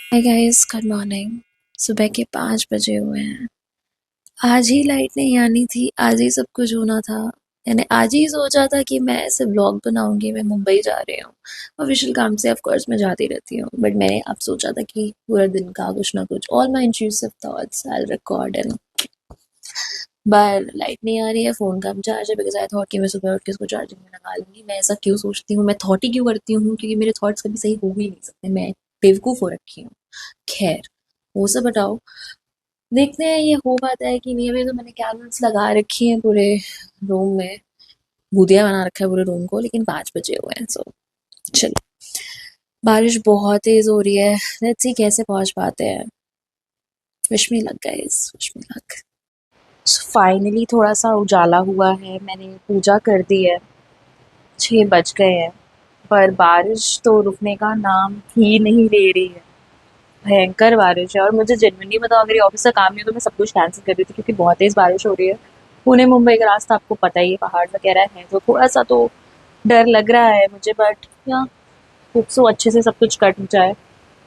Hi guys, good morning. सुबह के 5 बजे हुए हैं। आज ही लाइट नहीं आनी थी, आज ही सब कुछ होना था। मैंने आज ही सोचा था कि मैं ऐसे व्लॉग बनाऊंगी। मैं मुंबई जा रही हूँ ऑफिशियल काम से, ऑफ कोर्स मैं जाती रहती हूँ, बट मैंने अब सोचा था कि पूरा दिन का कुछ ना कुछ, all my intrusive thoughts I will record and पर लाइट नहीं आ रही है। फ़ोन कम चार्ज है बिकॉज़ आई थॉट कि मैं सुबह उठ के इसको चार्जिंग में लगा लूँगी। मैं ऐसा क्यों सोचती हूँ, मैं थॉट ही क्यों करती हूँ, क्योंकि मेरे थॉट्स कभी सही हो ही नहीं सकते। मैं बेवकूफ़ हो रखी हूँ। खैर, वो सब हटाओ। देखते हैं ये हो पाता है कि नहीं। अभी तो मैंने कैंडल्स लगा रखी हैं पूरे रूम में, भूतिया बना रखा है पूरे रूम को, लेकिन 5 बजे हुए हैं सो चलो। बारिश बहुत तेज़ हो रही है। लेट्स सी कैसे पहुँच पाते हैं। Wish me luck guys, wish me luck. Finally थोड़ा सा उजाला हुआ है, मैंने पूजा कर दी है। 6 बज गए हैं, पर बारिश तो रुकने का नाम ही नहीं ले रही है। भयंकर बारिश है और मुझे जेन्युइनली बताओ, अगर ये ऑफिस का काम नहीं हो तो मैं सब कुछ कैंसिल कर रही थी, क्योंकि बहुत तेज बारिश हो रही है। पुणे मुंबई का रास्ता आपको पता ही है, पहाड़ वगैरह है, तो थोड़ा सा तो डर लग रहा है मुझे, बट या होप सो अच्छे से सब कुछ कट जाए।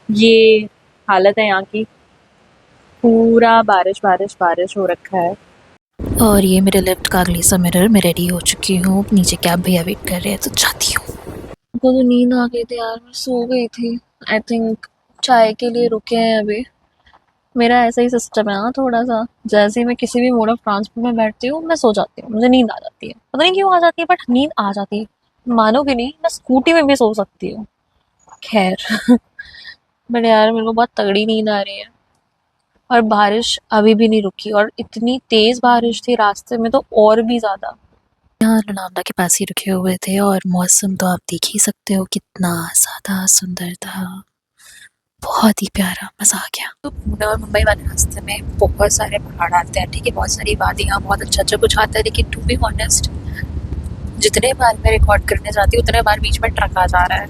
ये हालत है यहाँ की, पूरा बारिश बारिश बारिश हो रखा है। और ये मेरे लेफ्ट का अगली सा मिरर, मैं रेडी हो चुकी हूँ, नीचे कैब भैया वेट कर रहे हैं तो जाती हूँ। मुझको तो नींद आ गई थी यार, मैं सो गई थी। आई थिंक चाय के लिए रुके हैं अभी। मेरा ऐसा ही सिस्टम है ना थोड़ा सा, जैसे ही मैं किसी भी मोड ऑफ ट्रांसपोर्ट में बैठती हूँ मैं सो जाती हूँ, मुझे नींद आ जाती है, पता नहीं क्यों आ जाती है, बट नींद आ जाती है। मानोगे नहीं, मैं स्कूटी में भी सो सकती हूँ। खैर बट यार मेरे को बहुत तगड़ी नींद आ रही है। और बारिश अभी भी नहीं रुकी, और इतनी तेज बारिश थी रास्ते में तो और भी ज्यादा। यहाँ लोनावला के पास ही रुके हुए थे और मौसम तो आप देख ही सकते हो कितना ज्यादा सुंदर था। बहुत ही प्यारा, मजा आ गया। तो पुणे और मुंबई वाले रास्ते में बहुत सारे पहाड़ आते हैं, ठीक है, बहुत सारी वादियाँ, बहुत अच्छा अच्छा कुछ आता है, लेकिन टू बी ऑनेस्ट जितने बार मैं रिकॉर्ड करने जाती हूँ उतने बार बीच में ट्रक आ जा रहा है।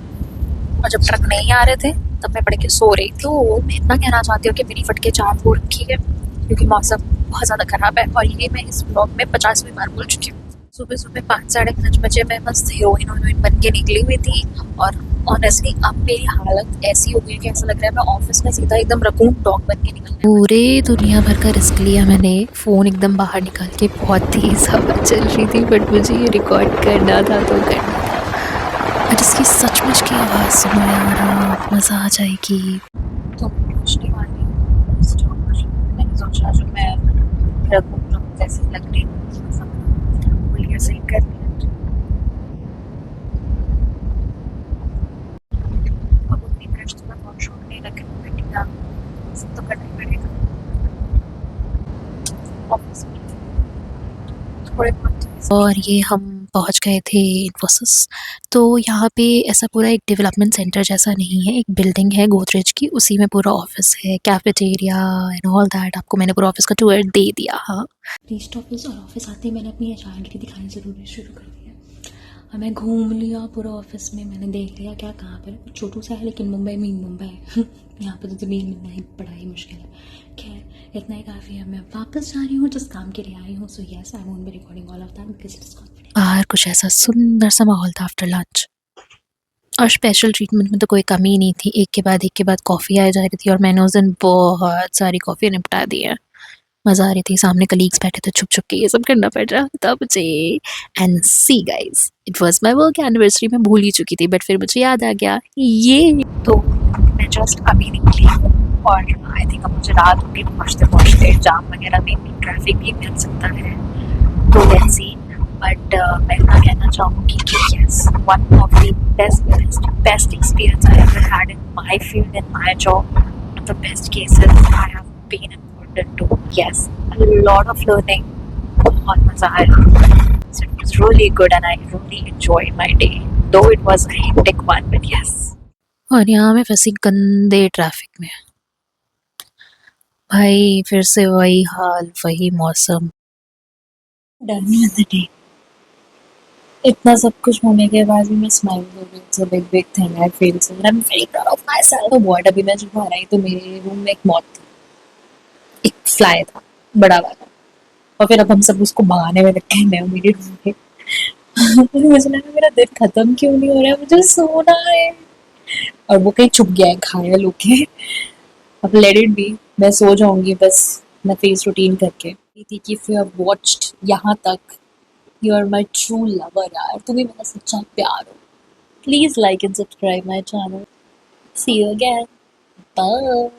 और जब ट्रक नहीं आ रहे थे तब मैं पढ़ के सो रही थी। तो मैं इतना कहना चाहती हूँ कि मेरी फटके चार हो रखी है, क्योंकि मौसम बहुत ज़्यादा ख़राब है, और ये मैं इस ब्लॉग में 50वीं बार बोल चुकी हूँ। सुबह सुबह 5 साढ़े 5 बजे मैं मस्त हीरोइन हीरोइन बन के निकली हुई थी, और ऑनेस्टली अब मेरी हालत ऐसी हो गई है कि ऐसा लग रहा है मैं ऑफिस में सीधा एकदम रकून डॉग बन के निकलने। पूरे दुनिया भर का रिस्क लिया मैंने, फ़ोन एकदम बाहर निकाल के, बहुत तेज़ हवा चल रही थी, बट मुझे ये रिकॉर्ड करना था तो करना था। और इसकी सचमुच की आवाज़ सुनो यार, मज़ा आ जाएगी। तो पूछने वाली हूँ, मैंने सोचा जो मैं रघु जैसी लग रही हूँ, सब सही कर लिया। अब उतनी ब्रश तो मैं बहुत शौक नहीं लग रही बेटा, सब तो करना ही पड़ेगा ऑफिस में थोड़े बहुत। और ये हम पहुंच गए थे इन्फोसिस। तो यहाँ पे ऐसा पूरा एक डेवलपमेंट सेंटर जैसा नहीं है, एक बिल्डिंग है गोदरेज की, उसी में पूरा ऑफिस है, कैफेटेरिया एंड ऑल दैट। आपको मैंने पूरा ऑफिस का टूर दे दिया। हाँ, रीच्ड ऑफिस, और ऑफिस आते ही मैंने अपनी आइडेंटिटी दिखानी ज़रूरी शुरू कर दी है। और मैं घूम लिया पूरा ऑफिस में, मैंने देख लिया क्या कहाँ पर है। छोटू सा है लेकिन मुंबई में ही मुंबई है यहाँ पर तो ज़मीन मिलना ही बड़ा ही मुश्किल है। खैर इतना ही काफ़ी है, मैं वापस जा रही हूँ जिस काम के लिए आई हूँ। So yes, I won't be recording all of that because it is confident. बाहर कुछ ऐसा सुंदर सा माहौल था आफ्टर लंच, और स्पेशल ट्रीटमेंट में तो कोई कमी नहीं थी। एक के बाद कॉफ़ी आ जा रही थी, और मैंने उस दिन बहुत सारी कॉफ़ी निपटा दी है। मज़ा आ रही थी, सामने कलीग्स बैठे थे, छुप छुप के ये सब करना पड़ रहा था मुझे। And see guys, it was my work anniversary, मैं भूल ही चुकी थी, बट फिर मुझे याद आ गया ये। तो मैं जस्ट अभी निकली हूँ, और आई थिंक अब मुझे रात होगी पहुँचते पहुँचते, जाम वगैरह में ट्रैफिक भी मिल सकता है, तो लेट्स सी। बट मैं इतना कहना चाहूँगी कि yes, one of the best experience I ever had in my field, in my job, one of the best cases I have been involved into. Yes, a lot of learning, बहुत मज़ा आया। So it was really good and I really enjoyed my day, though it was a hectic one, but yes। और यहाँ मैं फंसी गंदे traffic में, भाई फिर से वही हाल, वही मौसम। Done with the day. इतना सब कुछ होने के बाद भी मैं स्माइल कर रही हूँ। It's a big big thing I feel, so I am very proud of my self. What, अभी मैं जब घर आई तो मेरे रूम में एक मॉथ थी, एक फ्लाई था, बड़ा वाला। और फिर अब हम सब उसको भगाने में लगे हैं, मैं और मेरे रूम में मुझे लगा मेरा दिन खत्म क्यों नहीं हो रहा है, मुझे सोना है। और वो कहीं छुप गया है घायल होके। अब लेट इट बी, मैं सो जाऊंगी बस मैं फेस रूटीन करके। थी कि इफ यू हैव वॉच्ड यहाँ तक, you are my true lover यार, तुम्हें मेरा सच्चा प्यार हो। Please like and subscribe my channel. See you again, bye.